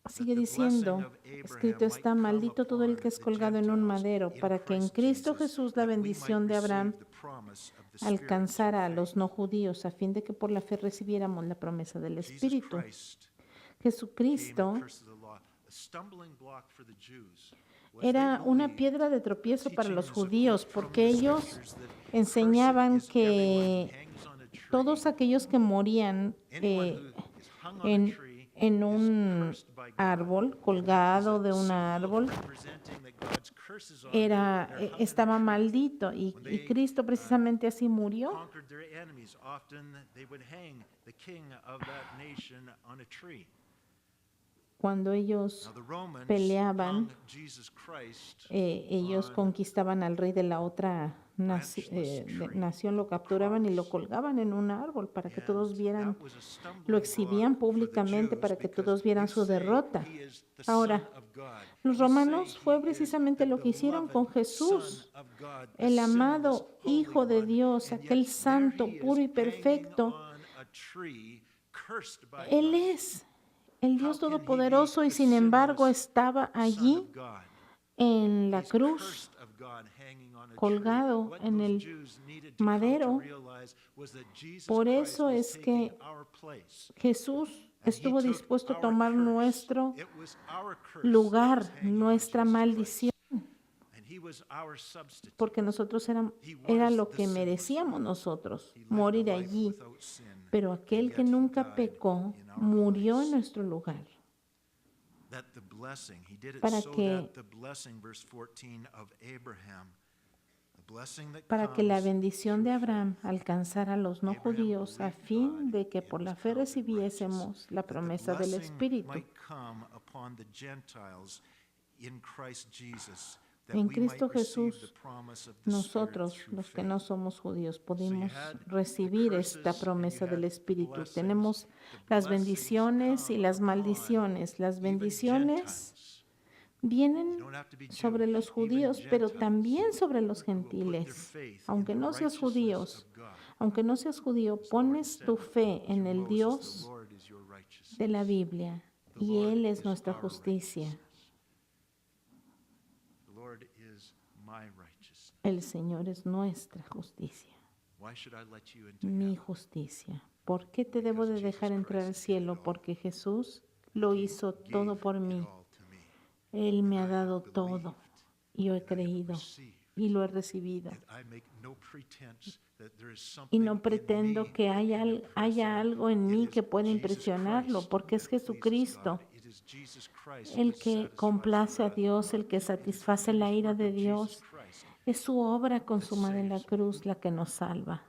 sigue diciendo, escrito está, maldito todo el que es colgado en un madero, para que en Cristo Jesús la bendición de Abraham alcanzara a los no judíos, a fin de que por la fe recibiéramos la promesa del Espíritu. Jesucristo era una piedra de tropiezo para los judíos, porque ellos enseñaban que todos aquellos que morían en un árbol, colgado de un árbol, estaba maldito, y Cristo precisamente así murió. Cuando ellos peleaban, ellos conquistaban al rey de la otra nación, lo capturaban y lo colgaban en un árbol para que todos vieran, lo exhibían públicamente para que todos vieran su derrota. Ahora, los romanos fue precisamente lo que hicieron con Jesús, el amado Hijo de Dios, aquel santo, puro y perfecto. Él es el Dios Todopoderoso y sin embargo estaba allí en la cruz, colgado en el madero. Por eso es que Jesús estuvo dispuesto a tomar nuestro lugar, nuestra maldición, porque nosotros era lo que merecíamos nosotros, morir allí. Pero aquel que nunca pecó murió en nuestro lugar para que la bendición de Abraham alcanzara a los no judíos, a fin de que por la fe recibiésemos la promesa del Espíritu. En Cristo Jesús, nosotros, los que no somos judíos, pudimos recibir esta promesa del Espíritu. Tenemos las bendiciones y las maldiciones. Las bendiciones vienen sobre los judíos, pero también sobre los gentiles. Aunque no seas judío, pones tu fe en el Dios de la Biblia y Él es nuestra justicia. El Señor es nuestra justicia, mi justicia. ¿Por qué te debo de dejar entrar al cielo? Porque Jesús lo hizo todo por mí. Él me ha dado todo y yo he creído y lo he recibido. Y no pretendo que haya algo en mí que pueda impresionarlo, porque es Jesucristo el que complace a Dios, el que satisface la ira de Dios. Es su obra consumada en la cruz la que nos salva.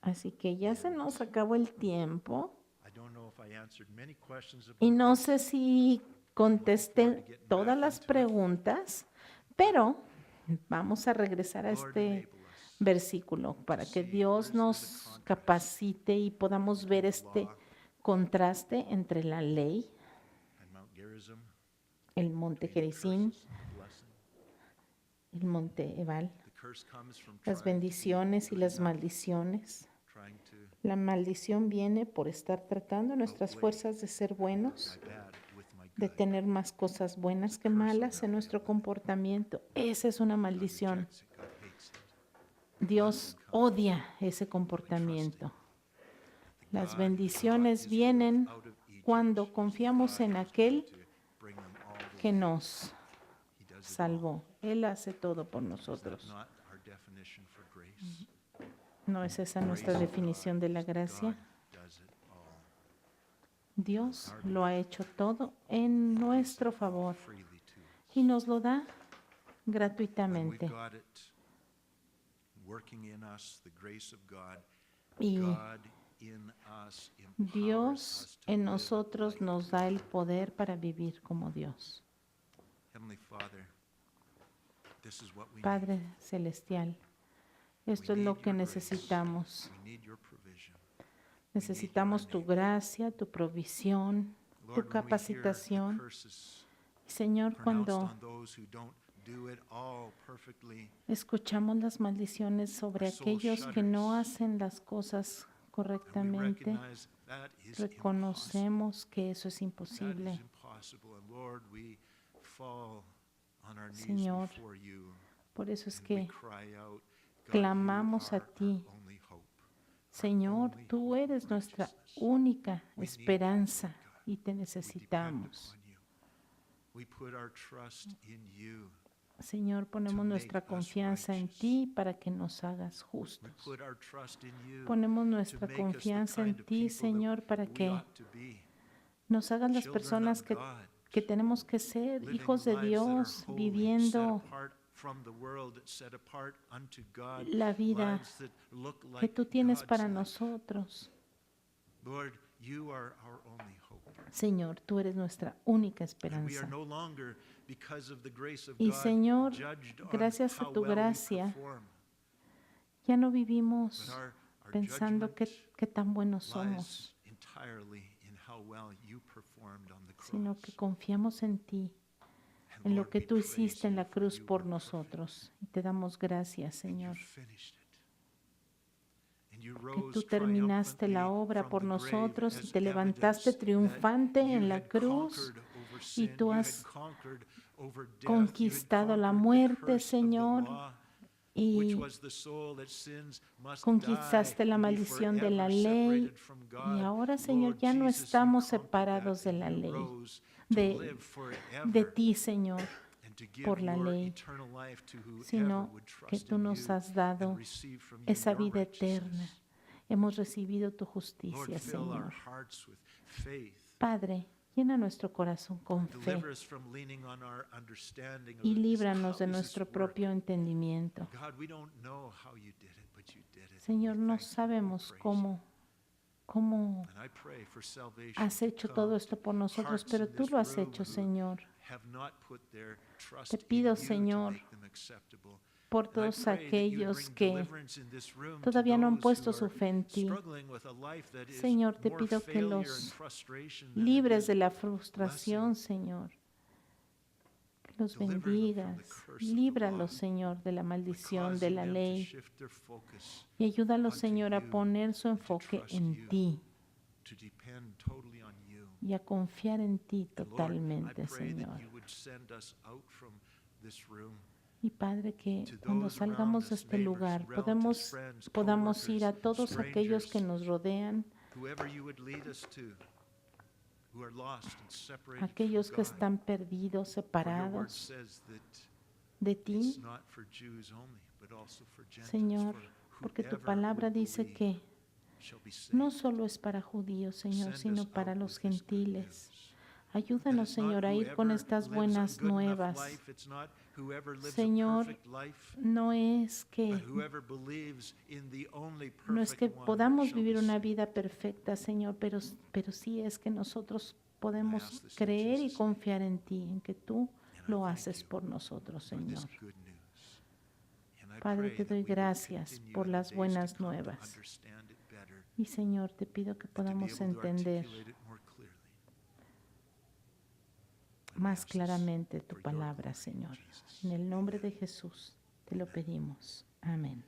Así que ya se nos acabó el tiempo. Y no sé si contesté todas las preguntas, pero vamos a regresar a este versículo para que Dios nos capacite y podamos ver este contraste entre la ley, el monte Gerizim, el monte Ebal, las bendiciones y las maldiciones. La maldición viene por estar tratando nuestras fuerzas de ser buenos, de tener más cosas buenas que malas en nuestro comportamiento. Esa es una maldición. Dios odia ese comportamiento. Las bendiciones vienen cuando confiamos en aquel que nos salvó. Él hace todo por nosotros. ¿No es esa nuestra definición de la gracia? Dios lo ha hecho todo en nuestro favor y nos lo da gratuitamente. Y Dios en nosotros nos da el poder para vivir como Dios. Padre Celestial, esto es lo que necesitamos. Necesitamos tu gracia, tu provisión, tu capacitación. Señor, cuando escuchamos las maldiciones sobre aquellos que no hacen las cosas correctamente, recognize that is impossible. reconocemos que eso es That imposible. is impossible. And Lord, we fall on our knees Señor, before you. por eso es And we que cry out, God, clamamos you a are ti. our only hope. Señor, Only tú hope of eres nuestra righteousness. única We need you, esperanza God. y te We depend necesitamos. upon you. We put our trust in you. Señor, ponemos to nuestra make us confianza en righteous. ti para que nos hagas We justos. put our trust in you Ponemos to nuestra make us the confianza en kind of ti, people that Señor, para we que ought to be. nos hagas las Children personas of que God, tenemos que ser, living hijos de lives that are Dios, holy, viviendo set apart from the world, set apart unto God, la vida lives that look que like tú tienes God's para life. nosotros. Lord, you are our only hope. Señor, tú eres nuestra única And we esperanza. are no longer, because of the grace of Y God, Señor, judged on gracias a how tu well we gracia, perform, ya no but vivimos our pensando judgment qué tan buenos lies somos, entirely in how well you performed on the sino que cross. confiamos en ti, And en lo Lord, que we tú praise hiciste en you la for cruz you por were perfect, nosotros. Y te damos gracias, and you Señor, finished it. And you que tú rose terminaste la triumphantly obra from por the grave nosotros y as te levantaste evidence triunfante that you en la had cruz conquered over y sin, tú you had has conquered over death, you had conquistado la conquered the muerte, curse of the Señor, law, which y was the soul that sins must conquistaste die la and be maldición de la forever ley. separated from Y God. ahora, Señor, Lord ya no Jesus, you estamos conquered separados that de and la you ley, rose to de, live de forever ti, Señor, and to give por la your ley, eternal life to whoever sino would que trust tú in nos you has and dado receive from you esa your vida eterna. righteousness. Hemos recibido tu Lord, justicia, fill our Señor. hearts with faith. Padre, llena nuestro corazón con fe Deliver us from leaning on our understanding of y this. líbranos de How does nuestro this work? propio entendimiento. God, we don't know how you did it, but you did it. Señor, We no thank you, we sabemos praise cómo you. And I pray for salvation has to hecho come todo to esto por nosotros, hearts pero in tú this lo has room hecho, who Señor. have not put their trust Te in pido, you to Señor, make them acceptable. por And I todos pray that you would aquellos bring que deliverance in this room to todavía no han those puesto who su are fe en ti. struggling with a life that is Señor, te more pido que failure and los frustration than it libres is de la frustración, Señor. Que los Deliver them from the bendigas. curse of the Líbralos, law Señor, de la maldición de causing la them to ley. shift their focus Y ayúdalos, onto Señor, a you, poner su and to enfoque trust en you, ti to depend totally on you. y a confiar en ti And Lord, I totalmente, pray Señor. that you would send us out from this room Y Padre, que to cuando those around salgamos de us, este neighbors, lugar relatives, friends, podamos ir a coworkers, todos aquellos que strangers, nos rodean, whoever you would lead us to, who are lost and separated aquellos from que God. están perdidos, For your word separados says that de ti, it's not for Jews only, but also for Gentiles, Señor, for porque tu whoever palabra would dice believe que shall be saved. no solo es para judíos, Señor, Send sino us para out los with this good gentiles. news. Ayúdanos, That it's not Señor, a ir con whoever estas lives a buenas good enough nuevas. life, it's not whoever lives a Señor, perfect life, no es but que whoever believes in the only no es que perfect one podamos shall be vivir una saved. vida perfecta, Señor, pero sí es que nosotros podemos ask this in creer y Jesus' name. confiar en ti, en que tú And I lo thank haces you por nosotros, for this Señor. good news. And I Padre, pray te that doy we would gracias continue por in the las days to buenas come to nuevas. understand it better, Y Señor, te pido que and to be podamos able to entender articulate it more clearly. And we más ask this claramente tu for your palabra, glory, Señor. Jesus. En el nombre Amen. de Jesús te lo pedimos. Amén.